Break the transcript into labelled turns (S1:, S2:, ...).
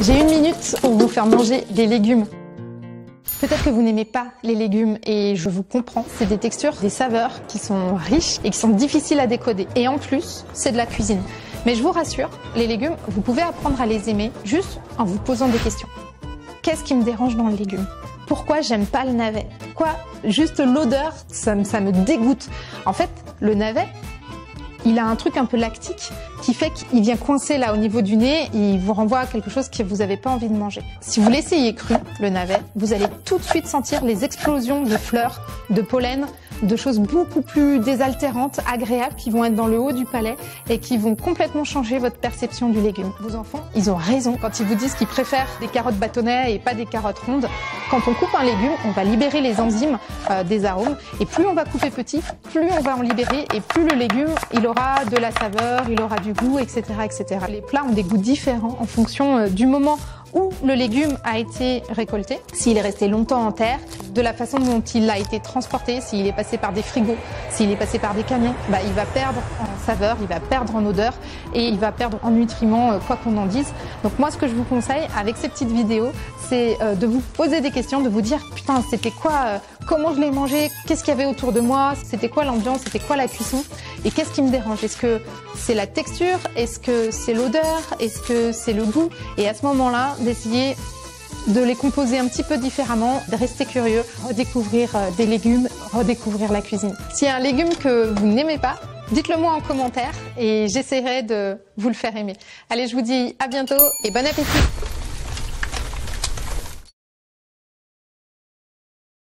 S1: J'ai une minute pour vous faire manger des légumes. Peut-être que vous n'aimez pas les légumes et je vous comprends. C'est des textures, des saveurs qui sont riches et qui sont difficiles à décoder. Et en plus, c'est de la cuisine. Mais je vous rassure, les légumes, vous pouvez apprendre à les aimer juste en vous posant des questions. Qu'est-ce qui me dérange dans le légume? Pourquoi j'aime pas le navet? Pourquoi juste l'odeur, ça me dégoûte? En fait, le navet, il a un truc un peu lactique qui fait qu'il vient coincer là au niveau du nez et il vous renvoie à quelque chose que vous n'avez pas envie de manger. Si vous l'essayez cru, le navet, vous allez tout de suite sentir les explosions de fleurs, de pollen, de choses beaucoup plus désaltérantes, agréables, qui vont être dans le haut du palais et qui vont complètement changer votre perception du légume. Vos enfants, ils ont raison quand ils vous disent qu'ils préfèrent des carottes bâtonnets et pas des carottes rondes. Quand on coupe un légume, on va libérer les enzymes des arômes et plus on va couper petit, plus on va en libérer et plus le légume, il aura de la saveur, il aura du goût, etc., etc. Les plats ont des goûts différents en fonction du moment où le légume a été récolté, s'il est resté longtemps en terre, de la façon dont il a été transporté, s'il est passé par des frigos, s'il est passé par des camions, il va perdre en saveur, il va perdre en odeur et il va perdre en nutriments, quoi qu'on en dise. Donc moi, ce que je vous conseille avec ces petites vidéos, c'est de vous poser des questions, de vous dire « Putain, c'était quoi comment je l'ai mangé? Qu'est-ce qu'il y avait autour de moi? C'était quoi l'ambiance? C'était quoi la cuisson? Et qu'est-ce qui me dérange? Est-ce que c'est la texture? Est-ce que c'est l'odeur? Est-ce que c'est le goût? » Et à ce moment-là, d'essayer de les composer un petit peu différemment, de rester curieux, redécouvrir des légumes, redécouvrir la cuisine. S'il y a un légume que vous n'aimez pas, dites-le moi en commentaire et j'essaierai de vous le faire aimer. Allez, je vous dis à bientôt et bon appétit!